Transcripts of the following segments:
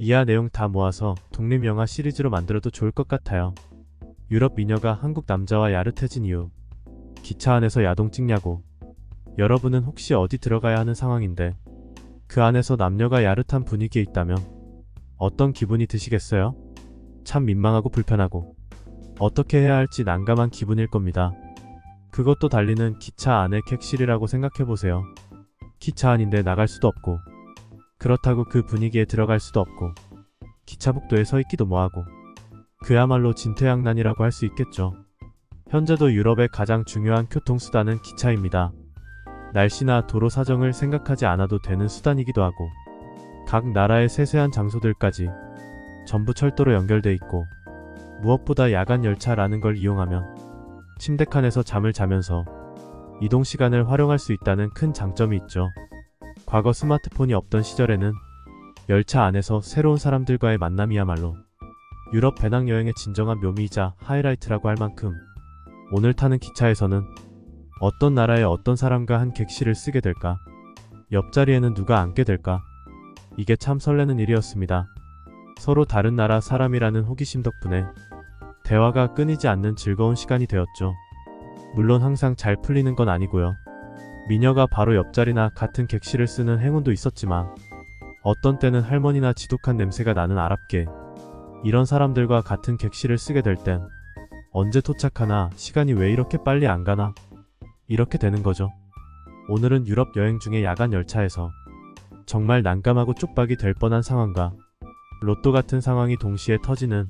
이하 내용 다 모아서 독립영화 시리즈로 만들어도 좋을 것 같아요. 유럽 미녀가 한국 남자와 야릇해진 이유. 기차 안에서 야동 찍냐고. 여러분은 혹시 어디 들어가야 하는 상황인데 그 안에서 남녀가 야릇한 분위기에 있다면 어떤 기분이 드시겠어요? 참 민망하고 불편하고 어떻게 해야 할지 난감한 기분일 겁니다. 그것도 달리는 기차 안의 객실이라고 생각해보세요. 기차 안인데 나갈 수도 없고 그렇다고 그 분위기에 들어갈 수도 없고 기차 복도에 서 있기도 뭐하고 그야말로 진퇴양난이라고 할 수 있겠죠. 현재도 유럽의 가장 중요한 교통수단은 기차입니다. 날씨나 도로 사정을 생각하지 않아도 되는 수단이기도 하고 각 나라의 세세한 장소들까지 전부 철도로 연결돼 있고 무엇보다 야간 열차라는 걸 이용하면 침대칸에서 잠을 자면서 이동 시간을 활용할 수 있다는 큰 장점이 있죠. 과거 스마트폰이 없던 시절에는 열차 안에서 새로운 사람들과의 만남이야말로 유럽 배낭여행의 진정한 묘미이자 하이라이트라고 할 만큼 오늘 타는 기차에서는 어떤 나라의 어떤 사람과 한 객실을 쓰게 될까? 옆자리에는 누가 앉게 될까? 이게 참 설레는 일이었습니다. 서로 다른 나라 사람이라는 호기심 덕분에 대화가 끊이지 않는 즐거운 시간이 되었죠. 물론 항상 잘 풀리는 건 아니고요. 미녀가 바로 옆자리나 같은 객실을 쓰는 행운도 있었지만 어떤 때는 할머니나 지독한 냄새가 나는 아랍계 이런 사람들과 같은 객실을 쓰게 될 땐 언제 도착하나 시간이 왜 이렇게 빨리 안 가나 이렇게 되는 거죠. 오늘은 유럽 여행 중에 야간 열차에서 정말 난감하고 쪽박이 될 뻔한 상황과 로또 같은 상황이 동시에 터지는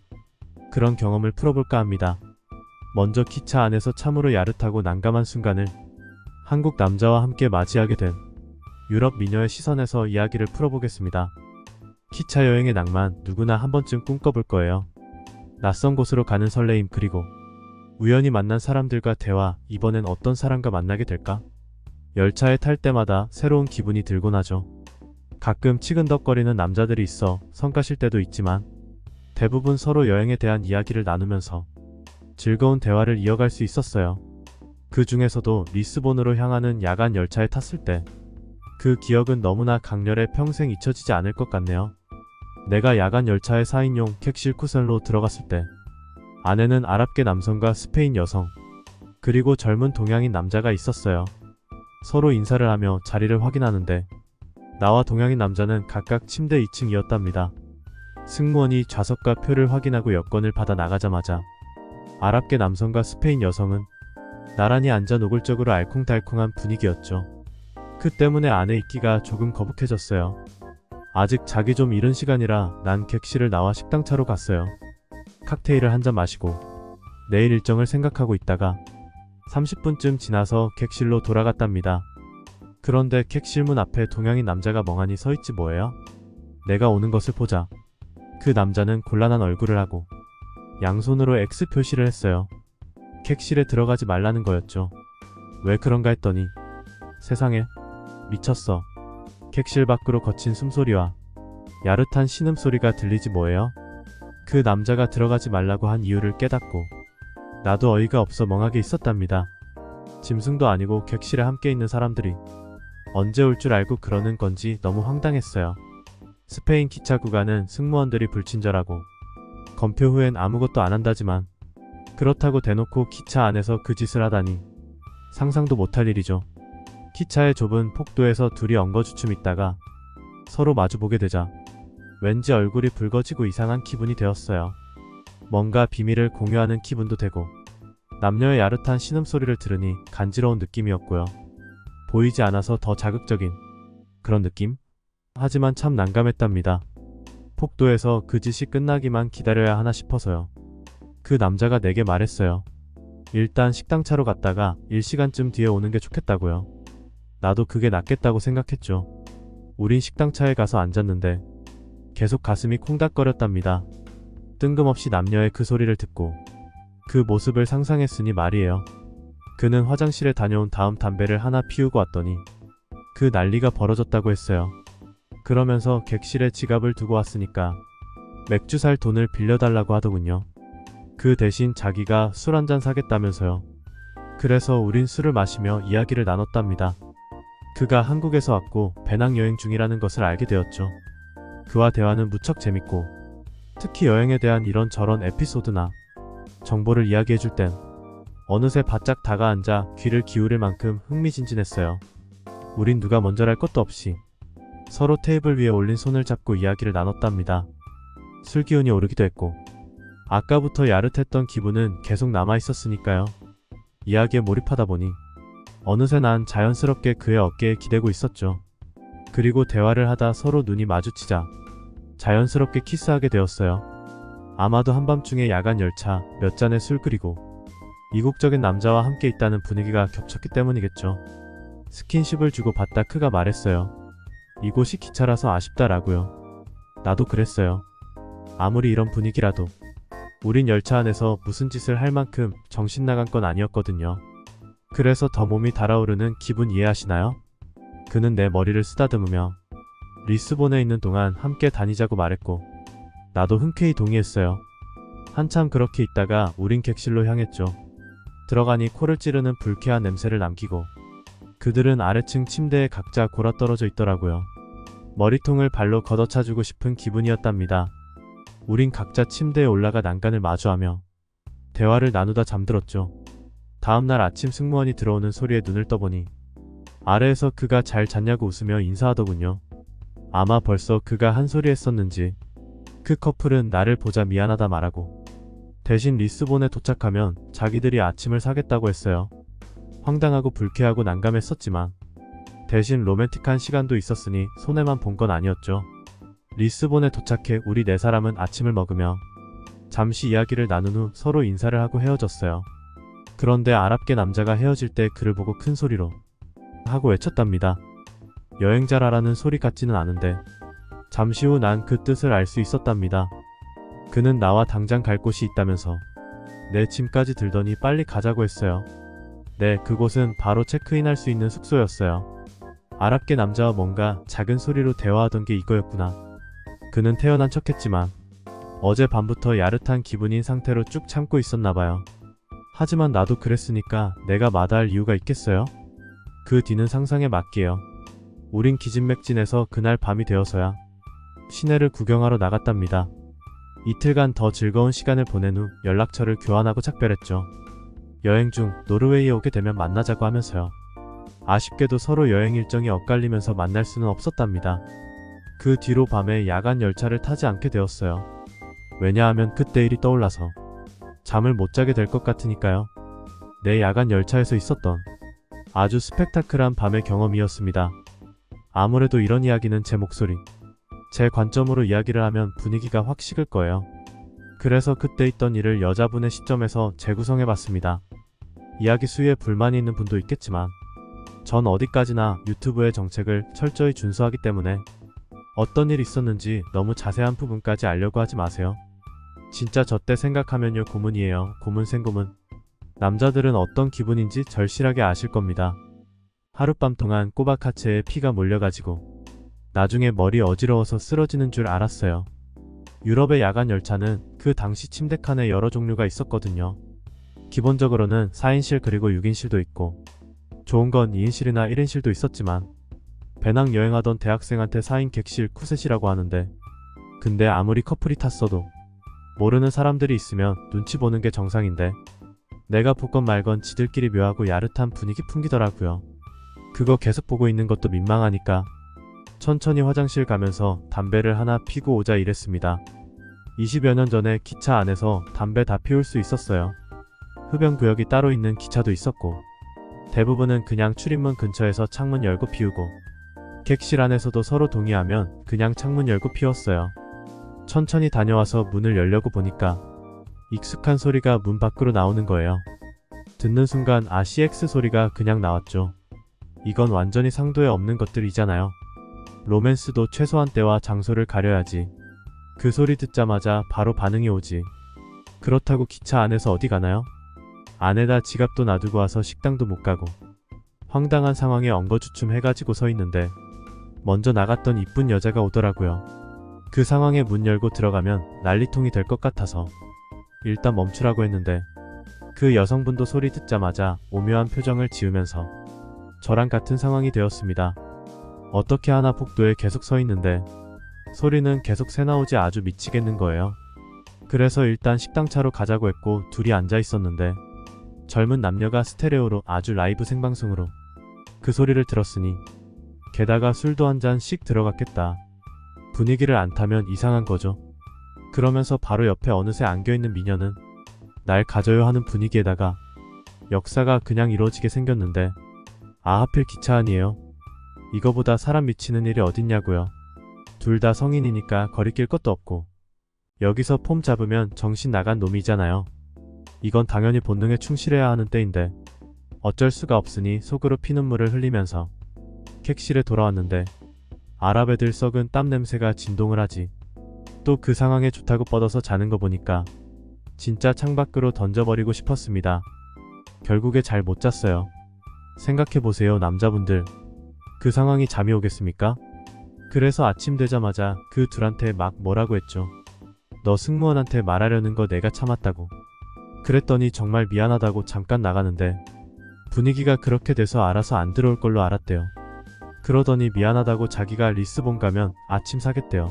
그런 경험을 풀어볼까 합니다. 먼저 기차 안에서 참으로 야릇하고 난감한 순간을 한국 남자와 함께 맞이하게 된 유럽 미녀의 시선에서 이야기를 풀어보겠습니다. 기차 여행의 낭만 누구나 한 번쯤 꿈꿔볼 거예요. 낯선 곳으로 가는 설레임 그리고 우연히 만난 사람들과 대화 이번엔 어떤 사람과 만나게 될까? 열차에 탈 때마다 새로운 기분이 들곤 하죠. 가끔 치근덕거리는 남자들이 있어 성가실 때도 있지만 대부분 서로 여행에 대한 이야기를 나누면서 즐거운 대화를 이어갈 수 있었어요. 그 중에서도 리스본으로 향하는 야간 열차에 탔을 때 그 기억은 너무나 강렬해 평생 잊혀지지 않을 것 같네요. 내가 야간 열차의 4인용 객실 쿠션로 들어갔을 때 안에는 아랍계 남성과 스페인 여성 그리고 젊은 동양인 남자가 있었어요. 서로 인사를 하며 자리를 확인하는데 나와 동양인 남자는 각각 침대 2층이었답니다. 승무원이 좌석과 표를 확인하고 여권을 받아 나가자마자 아랍계 남성과 스페인 여성은 나란히 앉아 노골적으로 알콩달콩한 분위기였죠. 그 때문에 안에 있기가 조금 거북해졌어요. 아직 자기 좀 이른 시간이라 난 객실을 나와 식당차로 갔어요. 칵테일을 한 잔 마시고 내일 일정을 생각하고 있다가 30분쯤 지나서 객실로 돌아갔답니다. 그런데 객실 문 앞에 동양인 남자가 멍하니 서있지 뭐예요? 내가 오는 것을 보자 그 남자는 곤란한 얼굴을 하고 양손으로 X 표시를 했어요. 객실에 들어가지 말라는 거였죠. 왜 그런가 했더니 세상에 미쳤어. 객실 밖으로 거친 숨소리와 야릇한 신음소리가 들리지 뭐예요? 그 남자가 들어가지 말라고 한 이유를 깨닫고 나도 어이가 없어 멍하게 있었답니다. 짐승도 아니고 객실에 함께 있는 사람들이 언제 올 줄 알고 그러는 건지 너무 황당했어요. 스페인 기차 구간은 승무원들이 불친절하고 검표 후엔 아무것도 안 한다지만 그렇다고 대놓고 기차 안에서 그 짓을 하다니 상상도 못할 일이죠. 기차의 좁은 폭도에서 둘이 엉거주춤 있다가 서로 마주보게 되자 왠지 얼굴이 붉어지고 이상한 기분이 되었어요. 뭔가 비밀을 공유하는 기분도 되고 남녀의 야릇한 신음소리를 들으니 간지러운 느낌이었고요. 보이지 않아서 더 자극적인 그런 느낌? 하지만 참 난감했답니다. 폭도에서 그 짓이 끝나기만 기다려야 하나 싶어서요. 그 남자가 내게 말했어요. 일단 식당차로 갔다가 1시간쯤 뒤에 오는 게 좋겠다고요. 나도 그게 낫겠다고 생각했죠. 우린 식당차에 가서 앉았는데 계속 가슴이 콩닥거렸답니다. 뜬금없이 남녀의 그 소리를 듣고 그 모습을 상상했으니 말이에요. 그는 화장실에 다녀온 다음 담배를 하나 피우고 왔더니 그 난리가 벌어졌다고 했어요. 그러면서 객실에 지갑을 두고 왔으니까 맥주 살 돈을 빌려달라고 하더군요. 그 대신 자기가 술 한잔 사겠다면서요. 그래서 우린 술을 마시며 이야기를 나눴답니다. 그가 한국에서 왔고 배낭여행 중이라는 것을 알게 되었죠. 그와 대화는 무척 재밌고, 특히 여행에 대한 이런저런 에피소드나 정보를 이야기해줄 땐 어느새 바짝 다가앉아 귀를 기울일 만큼 흥미진진했어요. 우린 누가 먼저랄 것도 없이 서로 테이블 위에 올린 손을 잡고 이야기를 나눴답니다. 술 기운이 오르기도 했고, 아까부터 야릇했던 기분은 계속 남아있었으니까요. 이야기에 몰입하다 보니 어느새 난 자연스럽게 그의 어깨에 기대고 있었죠. 그리고 대화를 하다 서로 눈이 마주치자 자연스럽게 키스하게 되었어요. 아마도 한밤중에 야간 열차 몇 잔의 술 그리고 이국적인 남자와 함께 있다는 분위기가 겹쳤기 때문이겠죠. 스킨십을 주고받다 크가 말했어요. 이곳이 기차라서 아쉽다라고요. 나도 그랬어요. 아무리 이런 분위기라도 우린 열차 안에서 무슨 짓을 할 만큼 정신 나간 건 아니었거든요. 그래서 더 몸이 달아오르는 기분 이해하시나요? 그는 내 머리를 쓰다듬으며 리스본에 있는 동안 함께 다니자고 말했고, 나도 흔쾌히 동의했어요. 한참 그렇게 있다가 우린 객실로 향했죠. 들어가니 코를 찌르는 불쾌한 냄새를 남기고 그들은 아래층 침대에 각자 골아떨어져 있더라고요. 머리통을 발로 걷어차주고 싶은 기분이었답니다. 우린 각자 침대에 올라가 난간을 마주하며 대화를 나누다 잠들었죠. 다음날 아침 승무원이 들어오는 소리에 눈을 떠보니 아래에서 그가 잘 잤냐고 웃으며 인사하더군요. 아마 벌써 그가 한 소리 했었는지 그 커플은 나를 보자 미안하다 말하고 대신 리스본에 도착하면 자기들이 아침을 사겠다고 했어요. 황당하고 불쾌하고 난감했었지만 대신 로맨틱한 시간도 있었으니 손해만 본 건 아니었죠. 리스본에 도착해 우리 네 사람은 아침을 먹으며 잠시 이야기를 나눈 후 서로 인사를 하고 헤어졌어요. 그런데 아랍계 남자가 헤어질 때 그를 보고 큰 소리로 하고 외쳤답니다. 여행자라라는 소리 같지는 않은데 잠시 후 난 그 뜻을 알 수 있었답니다. 그는 나와 당장 갈 곳이 있다면서 내 짐까지 들더니 빨리 가자고 했어요. 네, 그곳은 바로 체크인할 수 있는 숙소였어요. 아랍계 남자와 뭔가 작은 소리로 대화하던 게 이거였구나. 그는 태연한 척했지만 어제 밤부터 야릇한 기분인 상태로 쭉 참고 있었나봐요. 하지만 나도 그랬으니까 내가 마다할 이유가 있겠어요? 그 뒤는 상상에 맡기에요. 우린 기진맥진해서 그날 밤이 되어서야 시내를 구경하러 나갔답니다. 이틀간 더 즐거운 시간을 보낸 후 연락처를 교환하고 작별했죠. 여행 중 노르웨이에 오게 되면 만나자고 하면서요. 아쉽게도 서로 여행 일정이 엇갈리면서 만날 수는 없었답니다. 그 뒤로 밤에 야간 열차를 타지 않게 되었어요. 왜냐하면 그때 일이 떠올라서 잠을 못 자게 될 것 같으니까요. 내 야간 열차에서 있었던 아주 스펙타클한 밤의 경험이었습니다. 아무래도 이런 이야기는 제 목소리, 제 관점으로 이야기를 하면 분위기가 확 식을 거예요. 그래서 그때 있던 일을 여자분의 시점에서 재구성해봤습니다. 이야기 수위에 불만이 있는 분도 있겠지만 전 어디까지나 유튜브의 정책을 철저히 준수하기 때문에 어떤 일이 있었는지 너무 자세한 부분까지 알려고 하지 마세요. 진짜 저 때 생각하면요 고문이에요. 고문 생고문. 남자들은 어떤 기분인지 절실하게 아실 겁니다. 하룻밤 동안 꼬박 하체에 피가 몰려가지고 나중에 머리 어지러워서 쓰러지는 줄 알았어요. 유럽의 야간 열차는 그 당시 침대 칸에 여러 종류가 있었거든요. 기본적으로는 4인실 그리고 6인실도 있고 좋은 건 2인실이나 1인실도 있었지만 배낭 여행하던 대학생한테 4인 객실 쿠셋이라고 하는데, 근데 아무리 커플이 탔어도 모르는 사람들이 있으면 눈치 보는 게 정상인데 내가 보건 말건 지들끼리 묘하고 야릇한 분위기 풍기더라고요. 그거 계속 보고 있는 것도 민망하니까 천천히 화장실 가면서 담배를 하나 피고 오자 이랬습니다. 20여 년 전에 기차 안에서 담배 다 피울 수 있었어요. 흡연구역이 따로 있는 기차도 있었고 대부분은 그냥 출입문 근처에서 창문 열고 피우고 객실 안에서도 서로 동의하면 그냥 창문 열고 피웠어요. 천천히 다녀와서 문을 열려고 보니까 익숙한 소리가 문 밖으로 나오는 거예요. 듣는 순간 CX 소리가 그냥 나왔죠. 이건 완전히 상도에 없는 것들이잖아요. 로맨스도 최소한 때와 장소를 가려야지. 그 소리 듣자마자 바로 반응이 오지. 그렇다고 기차 안에서 어디 가나요? 안에다 지갑도 놔두고 와서 식당도 못 가고 황당한 상황에 엉거주춤 해가지고 서 있는데 먼저 나갔던 이쁜 여자가 오더라고요. 그 상황에 문 열고 들어가면 난리통이 될 것 같아서 일단 멈추라고 했는데 그 여성분도 소리 듣자마자 오묘한 표정을 지으면서 저랑 같은 상황이 되었습니다. 어떻게 하나 복도에 계속 서 있는데 소리는 계속 새나오지 아주 미치겠는 거예요. 그래서 일단 식당차로 가자고 했고 둘이 앉아 있었는데 젊은 남녀가 스테레오로 아주 라이브 생방송으로 그 소리를 들었으니 게다가 술도 한 잔씩 들어갔겠다. 분위기를 안 타면 이상한 거죠. 그러면서 바로 옆에 어느새 안겨있는 미녀는 날 가져요 하는 분위기에다가 역사가 그냥 이루어지게 생겼는데 아 하필 기차 안이에요. 이거보다 사람 미치는 일이 어딨냐고요. 둘 다 성인이니까 거리낄 것도 없고 여기서 폼 잡으면 정신 나간 놈이잖아요. 이건 당연히 본능에 충실해야 하는 때인데 어쩔 수가 없으니 속으로 피눈물을 흘리면서 객실에 돌아왔는데 아랍애들 썩은 땀 냄새가 진동을 하지. 또 그 상황에 좋다고 뻗어서 자는 거 보니까 진짜 창밖으로 던져버리고 싶었습니다. 결국에 잘 못 잤어요. 생각해보세요 남자분들. 그 상황이 잠이 오겠습니까? 그래서 아침 되자마자 그 둘한테 막 뭐라고 했죠. 너 승무원한테 말하려는 거 내가 참았다고. 그랬더니 정말 미안하다고 잠깐 나가는데 분위기가 그렇게 돼서 알아서 안 들어올 걸로 알았대요. 그러더니 미안하다고 자기가 리스본 가면 아침 사겠대요.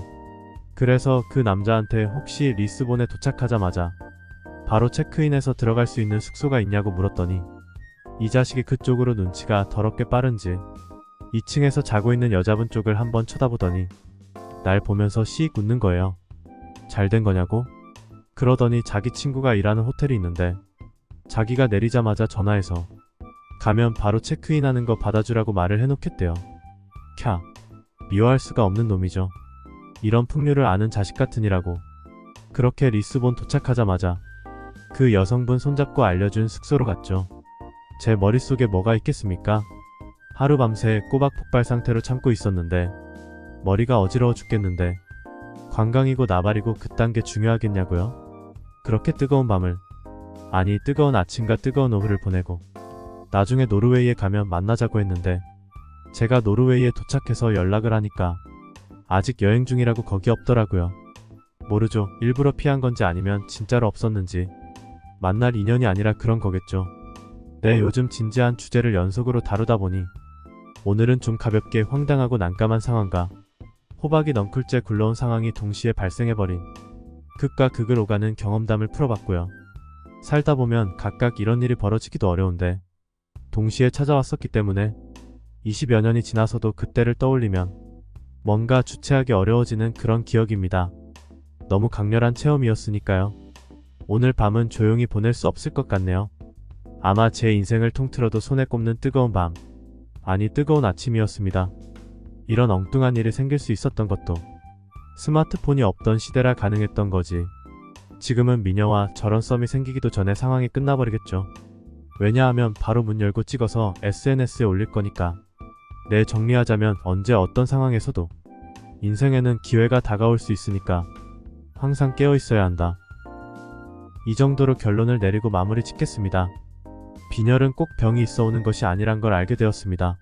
그래서 그 남자한테 혹시 리스본에 도착하자마자 바로 체크인해서 들어갈 수 있는 숙소가 있냐고 물었더니 이 자식이 그쪽으로 눈치가 더럽게 빠른지 2층에서 자고 있는 여자분 쪽을 한번 쳐다보더니 날 보면서 씩 웃는 거예요. 잘 된 거냐고? 그러더니 자기 친구가 일하는 호텔이 있는데 자기가 내리자마자 전화해서 가면 바로 체크인하는 거 받아주라고 말을 해놓겠대요. 캬, 미워할 수가 없는 놈이죠. 이런 풍류를 아는 자식 같으니라고. 그렇게 리스본 도착하자마자 그 여성분 손잡고 알려준 숙소로 갔죠. 제 머릿속에 뭐가 있겠습니까? 하루 밤새 꼬박 폭발 상태로 참고 있었는데 머리가 어지러워 죽겠는데 관광이고 나발이고 그딴 게 중요하겠냐고요? 그렇게 뜨거운 밤을, 아니 뜨거운 아침과 뜨거운 오후를 보내고 나중에 노르웨이에 가면 만나자고 했는데 제가 노르웨이에 도착해서 연락을 하니까 아직 여행 중이라고 거기 없더라고요. 모르죠. 일부러 피한 건지 아니면 진짜로 없었는지. 만날 인연이 아니라 그런 거겠죠. 네, 요즘 진지한 주제를 연속으로 다루다 보니 오늘은 좀 가볍게 황당하고 난감한 상황과 호박이 넝쿨째 굴러온 상황이 동시에 발생해버린 극과 극을 오가는 경험담을 풀어봤고요. 살다 보면 각각 이런 일이 벌어지기도 어려운데 동시에 찾아왔었기 때문에 20여 년이 지나서도 그때를 떠올리면 뭔가 주체하기 어려워지는 그런 기억입니다. 너무 강렬한 체험이었으니까요. 오늘 밤은 조용히 보낼 수 없을 것 같네요. 아마 제 인생을 통틀어도 손에 꼽는 뜨거운 밤, 아니 뜨거운 아침이었습니다. 이런 엉뚱한 일이 생길 수 있었던 것도 스마트폰이 없던 시대라 가능했던 거지. 지금은 미녀와 저런 썸이 생기기도 전에 상황이 끝나버리겠죠. 왜냐하면 바로 문 열고 찍어서 SNS에 올릴 거니까. 네, 정리하자면 언제 어떤 상황에서도 인생에는 기회가 다가올 수 있으니까 항상 깨어 있어야 한다. 이 정도로 결론을 내리고 마무리 짓겠습니다. 빈혈은 꼭 병이 있어 오는 것이 아니란 걸 알게 되었습니다.